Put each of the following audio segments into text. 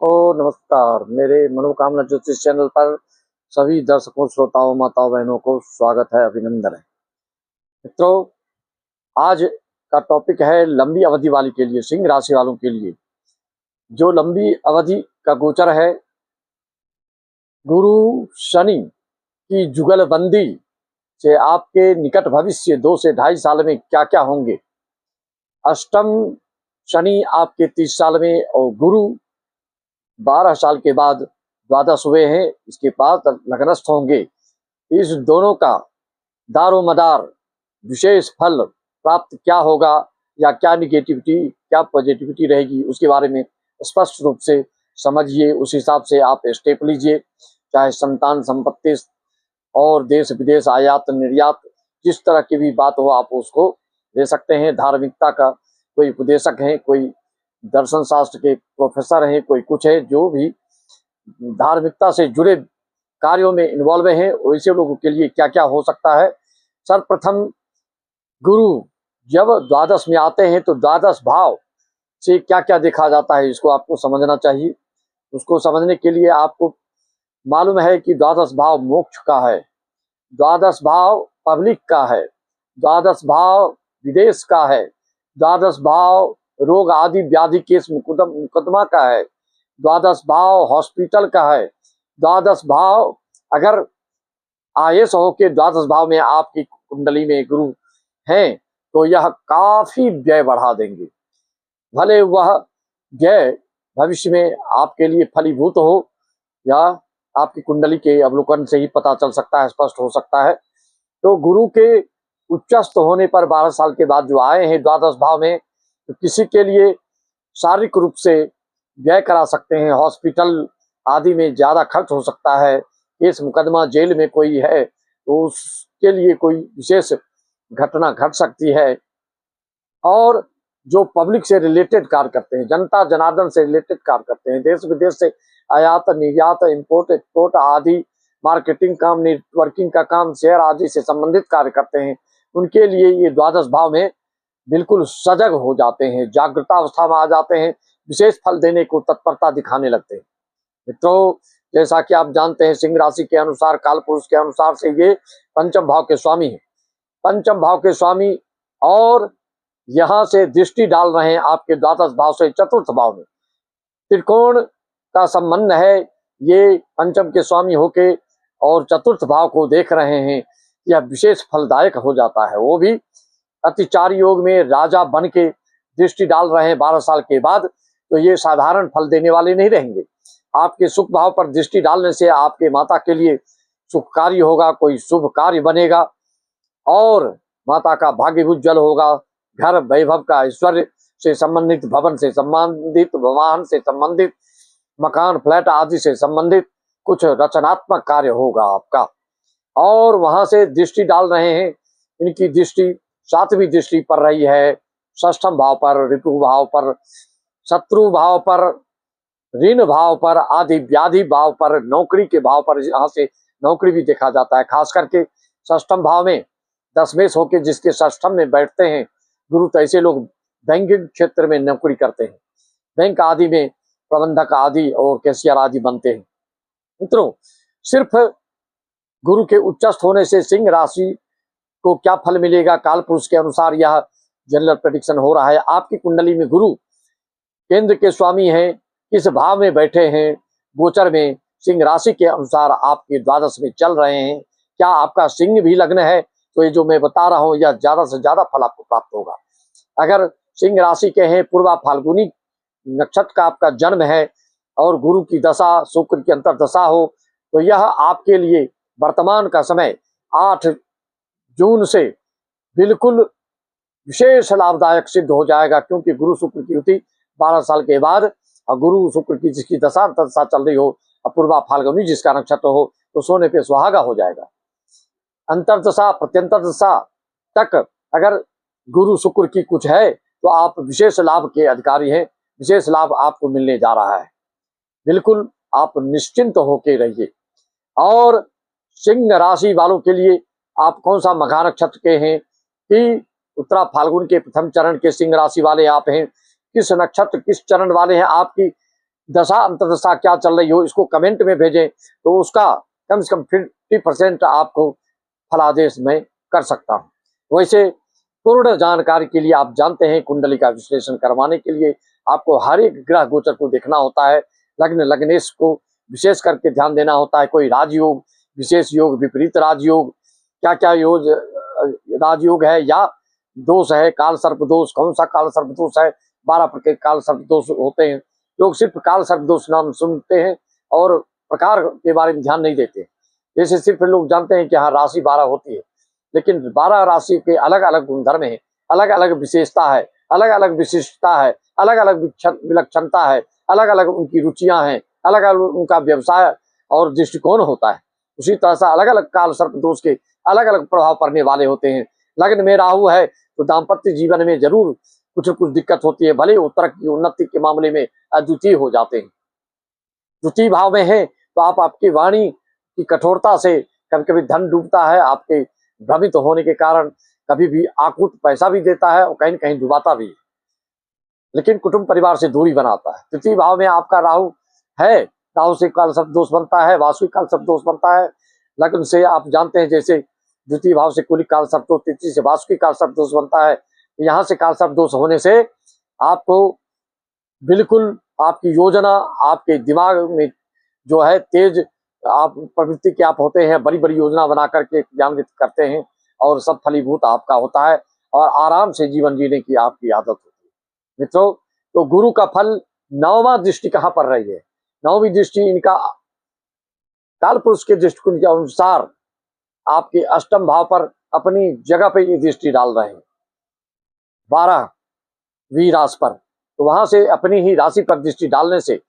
ओ नमस्कार। मेरे मनोकामना ज्योतिष चैनल पर सभी दर्शकों, श्रोताओं, माताओं, बहनों को स्वागत है, अभिनंदन है। मित्रों, आज का टॉपिक है लंबी अवधि वाली के लिए, सिंह राशि वालों के लिए। जो लंबी अवधि का गोचर है, गुरु शनि की जुगलबंदी से आपके निकट भविष्य 2 से 2.5 साल में क्या क्या होंगे। अष्टम शनि आपके 30 साल में और गुरु 12 साल के बाद द्वादश हुए हैं, इसके बाद लग्नस्थ होंगे। इस दोनों का दारोमदार विशेष फल प्राप्त क्या होगा, या क्या निगेटिविटी क्या पॉजिटिविटी रहेगी, उसके बारे में स्पष्ट रूप से समझिए। उस हिसाब से आप स्टेप लीजिए। चाहे संतान, संपत्ति और देश विदेश, आयात निर्यात, जिस तरह की भी बात हो आप उसको ले सकते हैं। धार्मिकता का कोई उपदेशक है, कोई दर्शन शास्त्र के प्रोफेसर हैं, कोई कुछ है, जो भी धार्मिकता से जुड़े कार्यों में इन्वॉल्व हैं, वैसे लोगों के लिए क्या क्या हो सकता है। सर्वप्रथम, गुरु जब द्वादश में आते हैं तो द्वादश भाव से क्या क्या देखा जाता है, इसको आपको समझना चाहिए। उसको समझने के लिए आपको मालूम है कि द्वादश भाव मोक्ष का है, द्वादश भाव पब्लिक का है, द्वादश भाव विदेश का है, द्वादश भाव रोग आदि व्याधि केस मुकदमा का है, द्वादश भाव हॉस्पिटल का है। द्वादश भाव अगर आयस हो के द्वादश भाव में आपकी कुंडली में गुरु हैं तो यह काफी व्यय बढ़ा देंगे। भले वह व्यय भविष्य में आपके लिए फलीभूत हो, या आपकी कुंडली के अवलोकन से ही पता चल सकता है, स्पष्ट हो सकता है। तो गुरु के उच्चस्थ होने पर 12 साल के बाद जो आए हैं द्वादश भाव में, तो किसी के लिए शारीरिक रूप से व्यय करा सकते हैं, हॉस्पिटल आदि में ज्यादा खर्च हो सकता है, केस मुकदमा जेल में कोई है तो उसके लिए कोई विशेष घटना घट सकती है। और जो पब्लिक से रिलेटेड कार्य करते हैं, जनता जनार्दन से रिलेटेड कार्य करते हैं, देश विदेश से आयात निर्यात, इंपोर्ट एक्सपोर्ट आदि, मार्केटिंग काम, नेटवर्किंग का काम, शेयर आदि से संबंधित कार्य करते हैं, उनके लिए ये द्वादश भाव में बिल्कुल सजग हो जाते हैं, जागृता अवस्था में आ जाते हैं, विशेष फल देने को तत्परता दिखाने लगते हैं। मित्रों, जैसा कि आप जानते हैं, सिंह राशि के अनुसार, काल पुरुष के अनुसार से ये पंचम भाव के स्वामी हैं। पंचम भाव के स्वामी, और यहां से दृष्टि डाल रहे हैं आपके द्वादश भाव से चतुर्थ भाव में। त्रिकोण का संबंध है, ये पंचम के स्वामी होके और चतुर्थ भाव को देख रहे हैं, यह विशेष फलदायक हो जाता है। वो भी अतिचार योग में राजा बन के दृष्टि डाल रहे हैं 12 साल के बाद, तो ये साधारण फल देने वाले नहीं रहेंगे। आपके सुख भाव पर दृष्टि डालने से आपके माता के लिए सुख कार्य होगा, कोई शुभ कार्य बनेगा, और माता का भाग्य उज्जवल होगा। घर वैभव का, ऐश्वर्य से संबंधित, भवन से संबंधित, वाहन से संबंधित, मकान फ्लैट आदि से संबंधित कुछ रचनात्मक कार्य होगा आपका। और वहां से दृष्टि डाल रहे हैं, इनकी दृष्टि 7वीं दृष्टि पड़ रही है षष्ठम भाव पर, ऋतु भाव पर, शत्रु भाव पर, ऋण भाव पर, आदि व्याधि भाव पर, नौकरी के भाव पर। यहाँ से नौकरी भी देखा जाता है, खास करके षष्ठम भाव में दशमेश होके जिसके षष्ठम में बैठते हैं गुरु, तो ऐसे लोग बैंकिंग क्षेत्र में नौकरी करते हैं, बैंक आदि में प्रबंधक आदि और कैशियर आदि बनते हैं। मित्रों, सिर्फ गुरु के उच्चस्थ होने से सिंह राशि को क्या फल मिलेगा, काल पुरुष के अनुसार यह जनरल प्रेडिक्शन हो रहा है। आपकी कुंडली में गुरु केंद्र के स्वामी हैं, किस भाव में बैठे हैं गोचर में, सिंह राशि के अनुसार आपके द्वादश में चल रहे हैं। क्या आपका सिंह भी लग्न है तो ये जो मैं बता रहा हूं, यह ज्यादा से ज्यादा फल आपको प्राप्त होगा। अगर सिंह राशि के हैं, पूर्वा फाल्गुनी नक्षत्र का आपका जन्म है, और गुरु की दशा, शुक्र की अंतर्दशा हो, तो यह आपके लिए वर्तमान का समय 8 जून से बिल्कुल विशेष लाभदायक सिद्ध हो जाएगा, क्योंकि गुरु शुक्र की युति 12 साल के बाद, और गुरु शुक्र की जिसकी दशा अंतर्दशा चल रही हो, अपूर्वा फाल्गुनी जिसका नक्षत्र हो, तो सोने पे सुहागा हो जाएगा। अंतर्दशा प्रत्यंतर दशा तक अगर गुरु शुक्र की कुछ है तो आप विशेष लाभ के अधिकारी हैं, विशेष लाभ आपको मिलने जा रहा है। बिल्कुल आप निश्चिंत होके रहिए। और सिंह राशि वालों के लिए आप कौन सा मघा नक्षत्र के हैं, कि उत्तरा फाल्गुन के प्रथम चरण के सिंह राशि वाले आप हैं, किस नक्षत्र किस चरण वाले हैं आपकी दशा अंतर्दशा क्या चल रही हो, इसको कमेंट में भेजें तो उसका कम से कम 50% आपको फलादेश में कर सकता हूं। वैसे पूर्ण जानकारी के लिए आप जानते हैं कुंडली का विश्लेषण करवाने के लिए आपको हर एक ग्रह गोचर को देखना होता है, लग्न लग्नेश को विशेष करके ध्यान देना होता है। कोई राजयोग, विशेष योग, विपरीत राजयोग, क्या क्या योग राजयोग है या दोष है, काल सर्प दोष, कौन सा काल सर्प दोष है, 12 प्रकार काल सर्प दोष होते हैं। लोग सिर्फ काल सर्प दोष नाम सुनते हैं और प्रकार के बारे में ध्यान नहीं देते। जैसे सिर्फ लोग जानते हैं कि हाँ राशि 12 होती है, लेकिन 12 राशि के अलग अलग गुणधर्म है, अलग अलग विशेषता है, अलग अलग विशिष्टता है, अलग अलग विलक्षणता है, अलग अलग उनकी रुचियां हैं, अलग अलग उनका व्यवसाय और दृष्टिकोण होता है। उसी तरह से अलग अलग काल सर्प दोष के अलग अलग प्रभाव पड़ने वाले होते हैं। लग्न में राहु है तो दाम्पत्य जीवन में जरूर कुछ न कुछ दिक्कत होती है, भले उत्तर की उन्नति के मामले में अद्वितीय हो जाते हैं। द्वितीय भाव में है तो आपकी वाणी की कठोरता से कभी कभी धन डूबता है, आपके भ्रमित होने के कारण कभी भी आकुत पैसा भी देता है और कहीं न कहीं डुबाता भी, लेकिन कुटुंब परिवार से दूरी बनाता है। तृतीय भाव में आपका राहु है, राहु से काल सर्प दोष बनता है, वास्तविक काल सर्प दोष बनता है। लग्न से आप जानते हैं जैसे द्वितीय भाव से कुलिक काल सर्प दोष, तृतीय से वास्तविक काल सर्प दोष बनता है। यहाँ से काल सर्प दोष होने से आपको बिल्कुल आपकी योजना, आपके दिमाग में जो है तेज आप प्रवृत्ति के आप होते हैं, बड़ी बड़ी योजना बना करके क्रियान्वित करते हैं और सब फलीभूत आपका होता है और आराम से जीवन जीने की आपकी आदत होती है। मित्रों, तो गुरु का फल 9वां दृष्टि कहाँ पर रही है? 9वीं दृष्टि इनका काल पुरुष के दृष्टिकोण के अनुसार आपके अष्टम भाव पर अपनी जगह पे ये दृष्टि डाल रहे हैं, 12वीं राशि पर। तो वहां से अपनी ही राशि पर दृष्टि डालने से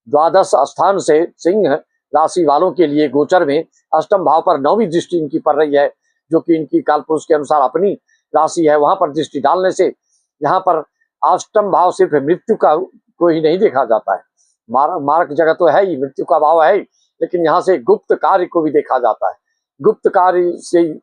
द्वादश स्थान से सिंह राशि वालों के लिए गोचर में अष्टम भाव पर 9वीं दृष्टि इनकी पड़ रही है, जो कि इनकी कालपुरुष के अनुसार अपनी राशि है। वहां पर दृष्टि डालने से यहाँ पर अष्टम भाव सिर्फ मृत्यु का को ही नहीं देखा जाता है, मारक जगह तो है ही, मृत्यु का भाव है ही, लेकिन यहाँ से गुप्त कार्य को भी देखा जाता है। गुप्त कार्य से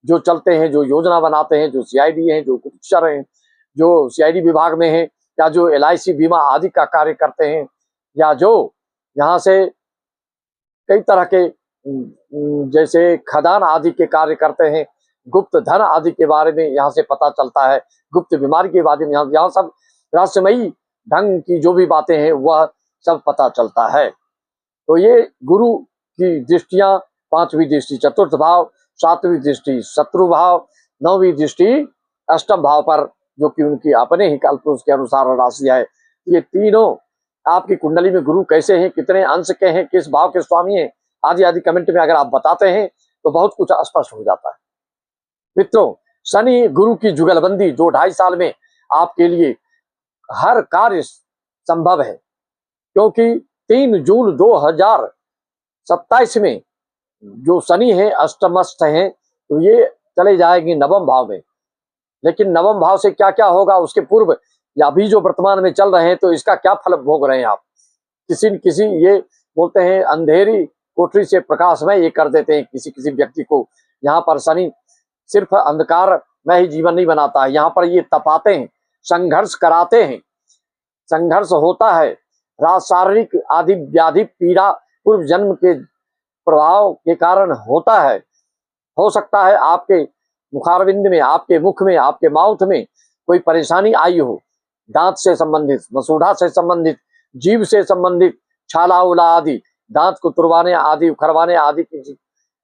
जो चलते हैं, जो योजना बनाते हैं, जो सीआईडी हैं, जो गुप्तचर हैं, जो सीआईडी विभाग में है, या जो LIC बीमा आदि का कार्य करते हैं, या जो यहाँ से कई तरह के जैसे खदान आदि के कार्य करते हैं, गुप्त धन आदि के बारे में यहाँ से पता चलता है, गुप्त बीमारी के बारे में यहाँ सब रहस्यमयी ढंग की जो भी बातें हैं वह सब पता चलता है। तो ये गुरु की दृष्टियां, 5वीं दृष्टि चतुर्थ भाव, 7वीं दृष्टि शत्रु भाव, 9वीं दृष्टि अष्टम भाव पर, जो कि उनकी अपने ही कालपुरुष के अनुसार राशि है। ये तीनों आपकी कुंडली में गुरु कैसे हैं, कितने अंश के हैं, किस भाव के स्वामी हैं, आदि आदि कमेंट में अगर आप बताते हैं तो बहुत कुछ स्पष्ट हो जाता है। मित्रों, शनि गुरु की जुगलबंदी 2-2.5 साल में आपके लिए हर कार्य संभव है, क्योंकि 3 जून 2027 में जो शनि है अष्टमस्थ है, तो ये चले जाएंगे 9वें भाव में। लेकिन 9वें भाव से क्या क्या होगा उसके पूर्व या अभी जो वर्तमान में चल रहे हैं, तो इसका क्या फल भोग रहे हैं आप? किसी न किसी, ये बोलते हैं अंधेरी कोठरी से प्रकाशमय ये कर देते हैं किसी किसी व्यक्ति को। यहाँ पर शनि सिर्फ अंधकार में ही जीवन नहीं बनाता है, यहाँ पर ये तपाते हैं, संघर्ष कराते हैं, संघर्ष होता है, शारीरिक आदि व्याधि पीड़ा पूर्व जन्म के प्रभाव के कारण होता है। हो सकता है आपके मुखारविंद में, आपके मुख में, आपके माउथ में कोई परेशानी आई हो, दांत से संबंधित, मसूढ़ा से संबंधित, जीभ से संबंधित, छाला उला आदि, दांत को तुड़वाने आदि, उखरवाने आदि की,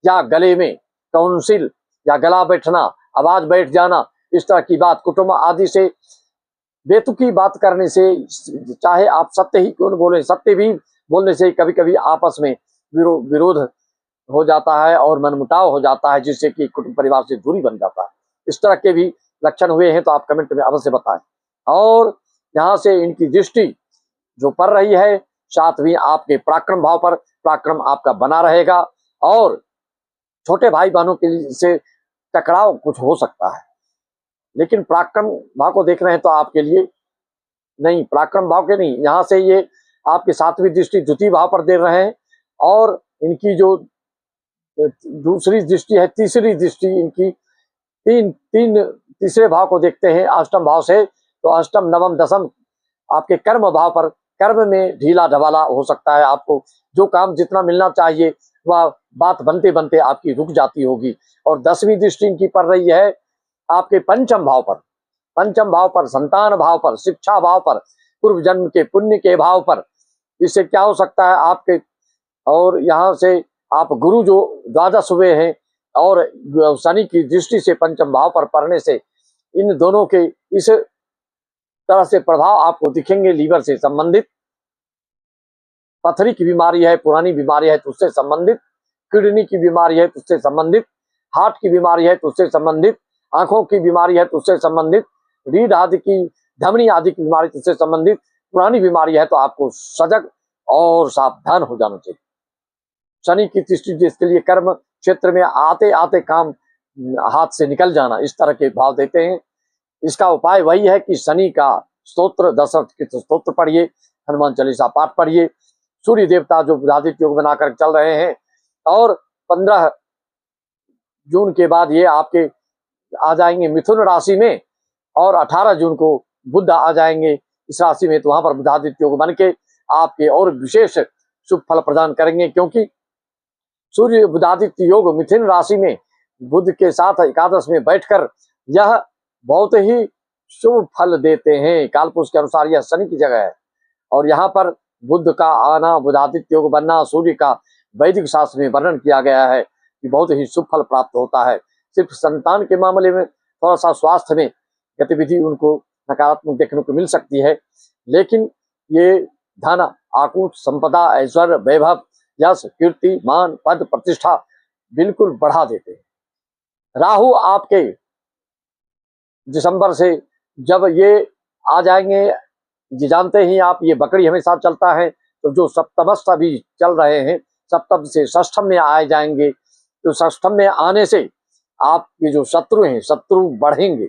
या गले में टॉन्सिल या गला बैठना, आवाज बैठ जाना, इस तरह की बात, कुटुंब आदि से बेतुकी बात करने से, चाहे आप सत्य ही क्यों न बोले, सत्य भी बोलने से कभी कभी आपस में विरोध हो जाता है और मनमुटाव हो जाता है, जिससे कि कुटुंब परिवार से दूरी बन जाता है। इस तरह के भी लक्षण हुए हैं तो आप कमेंट में अवश्य बताएं। और यहाँ से इनकी दृष्टि जो पड़ रही है 7वीं आपके पराक्रम भाव पर, पराक्रम आपका बना रहेगा और छोटे भाई बहनों के से टकराव कुछ हो सकता है, लेकिन पराक्रम भाव को देख रहे हैं तो आपके लिए नहीं, पराक्रम भाव के नहीं, यहाँ से ये आपकी 7वीं दृष्टि द्वितीय भाव पर दे रहे हैं और इनकी जो दूसरी दृष्टि है, तीसरी दृष्टि इनकी तीसरे भाव को देखते हैं अष्टम भाव से, तो अष्टम, नवम, दशम आपके कर्म भाव पर कर्म में ढीला ढवाला हो सकता है। आपको जो काम जितना मिलना चाहिए वह बात बनते बनते आपकी रुक जाती होगी। और 10वीं दृष्टि इनकी पड़ रही है आपके पंचम भाव पर, पंचम भाव पर, संतान भाव पर, शिक्षा भाव पर, पूर्व जन्म के पुण्य के भाव पर। इससे क्या हो सकता है आपके, और यहाँ से आप गुरु जो द्वादश हुए हैं और शनि की दृष्टि से पंचम भाव पर पड़ने से इन दोनों के इस तरह से प्रभाव आपको दिखेंगे। लीवर से संबंधित, पथरी की बीमारी है, पुरानी बीमारी है तो उससे संबंधित, किडनी की बीमारी है तो उससे संबंधित, हार्ट की बीमारी है तो उससे संबंधित, आंखों की बीमारी है तो उससे संबंधित, रीढ़ आदि की, धमनी आदि की बीमारी तो उससे संबंधित पुरानी बीमारी है तो आपको सजग और सावधान हो जाना चाहिए। शनि की दृष्टि जिसके लिए कर्म क्षेत्र में आते आते काम हाथ से निकल जाना, इस तरह के भाव देते हैं। इसका उपाय वही है कि शनि का स्तोत्र, दशरथ के स्तोत्र पढ़िए, हनुमान चालीसा पाठ पढ़िए, सूर्य देवता जो बुधादित्य योग बनाकर चल रहे हैं। और 15 जून के बाद ये आपके आ जाएंगे मिथुन राशि में, और 18 जून को बुध आ जाएंगे इस राशि में, तो वहां पर बुधादित्य योग बन के आपके और विशेष शुभ फल प्रदान करेंगे। क्योंकि सूर्य बुधादित्य योग मिथुन राशि में बुध के साथ एकादश में बैठकर यह बहुत ही शुभ फल देते हैं। कालपुरुष के अनुसार यह शनि की जगह है, और यहाँ पर बुध का आना, बुधादित्य योग बनना, सूर्य का वैदिक शास्त्र में वर्णन किया गया है कि बहुत ही शुभ फल प्राप्त होता है। सिर्फ संतान के मामले में थोड़ा सा स्वास्थ्य में गतिविधि उनको नकारात्मक देखने को मिल सकती है, लेकिन ये धन, आकूट, संपदा, ऐश्वर्य, वैभव, यश, कीर्ति, मान, पद, प्रतिष्ठा बिल्कुल बढ़ा देते हैं। राहु आपके दिसंबर से जब ये आ जाएंगे, ये जानते ही आप, ये बकरी हमेशा चलता है, तो जो सप्तमस्थ अभी चल रहे हैं, सप्तम से षष्ठम में आ जाएंगे, तो षष्ठम में आने से आपके जो शत्रु हैं, शत्रु बढ़ेंगे,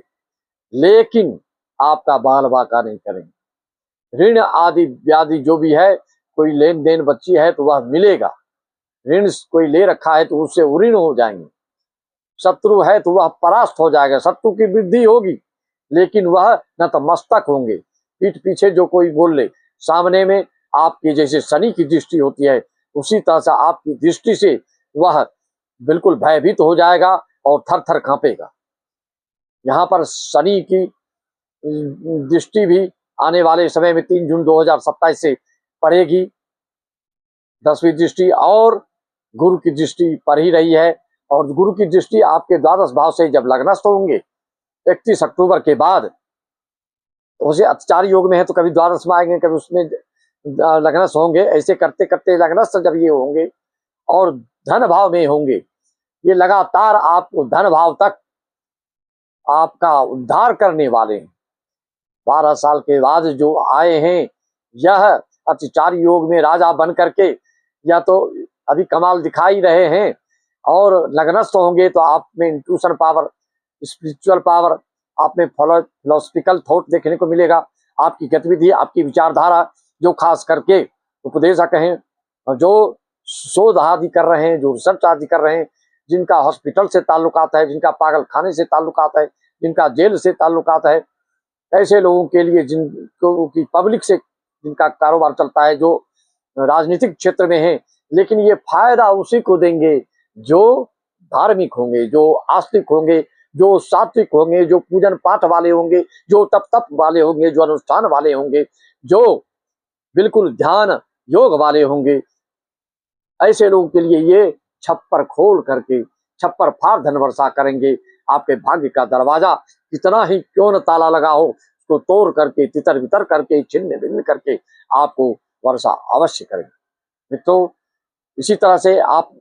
लेकिन आपका बाल बाका नहीं करेंगे। ऋण आदि व्याधि जो भी है, कोई लेन देन बची है तो वह मिलेगा, ऋण कोई ले रखा है तो उससे उऋण हो जाएंगे, शत्रु है तो वह परास्त हो जाएगा। शत्रु की वृद्धि होगी लेकिन वह नतमस्तक होंगे। पीठ पीछे जो कोई बोल ले, सामने में आपकी जैसे शनि की दृष्टि होती है उसी तरह से आपकी दृष्टि से वह बिल्कुल भयभीत हो जाएगा और थर थर कांपेगा। यहाँ पर शनि की दृष्टि भी आने वाले समय में 3 जून 2027 से पड़ेगी, 10वीं दृष्टि, और गुरु की दृष्टि पड़ ही रही है। और गुरु की दृष्टि आपके द्वादश भाव से जब लग्नस्थ होंगे 31 अक्टूबर के बाद, उसे अतिचार योग में है तो कभी द्वादश में आएंगे, कभी उसमें लग्नस्थ होंगे। ऐसे करते करते लग्नस्थ जब ये होंगे और धन भाव में होंगे, ये लगातार आपको धन भाव तक आपका उद्धार करने वाले हैं। 12 साल के बाद जो आए हैं, यह अतिचार योग में राजा बन करके या तो अभी कमाल दिखाई रहे हैं, और लग्नस्थ होंगे तो आप में इंट्यूशन पावर, स्पिरिचुअल पावर, आप में फिलोसफिकल थॉट देखने को मिलेगा। आपकी गतिविधि, आपकी विचारधारा, जो खास करके उपदेशक हैं, जो शोध आदि कर रहे हैं, जो रिसर्च आदि कर रहे हैं, जिनका हॉस्पिटल से ताल्लुकात है, जिनका पागल खाने से ताल्लुकात है, जिनका जेल से ताल्लुकात है, ऐसे लोगों के लिए, जिनको की पब्लिक से जिनका कारोबार चलता है, जो राजनीतिक क्षेत्र में है, लेकिन ये फायदा उसी को देंगे जो धार्मिक होंगे, जो आस्तिक होंगे, जो सात्विक होंगे, जो पूजन पाठ वाले होंगे, जो तप वाले होंगे, जो अनुष्ठान वाले होंगे, जो बिल्कुल ध्यान योग वाले होंगे। ऐसे लोगों के लिए ये छप्पर खोल करके छप्पर फाड़ धन वर्षा करेंगे। आपके भाग्य का दरवाजा कितना ही क्यों न ताला लगा हो, उसको तोड़ करके, तितर बितर करके, छिन्न भिन्न करके आपको वर्षा अवश्य करेंगे। मित्रों, इसी तरह से आप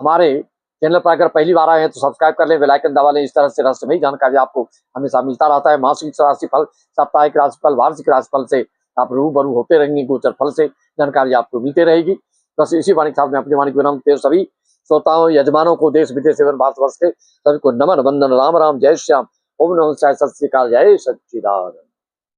हमारे चैनल पर अगर पहली बार आए हैं तो सब्सक्राइब कर लें, बेल आइकन दबा लें। इस तरह से रहस्यमयी जानकारी आपको हमेशा मिलता रहता है। मासिक राशिफल, साप्ताहिक राशिफल, वार्षिक राशिफल से आप रूबरू होते रहेंगे। गोचर फल से जानकारी आपको मिलती रहेगी। बस इसी वाणी के साथ में अपनी वाणी को विराम देते सभी श्रोताओं, यजमानों को, देश विदेश एवं भारतवर्ष के सभी को नमन, वंदन, राम राम, जय श्याम, ओम नमः शिवाय, सत श्री अकाल, जय सच्चिदानंद।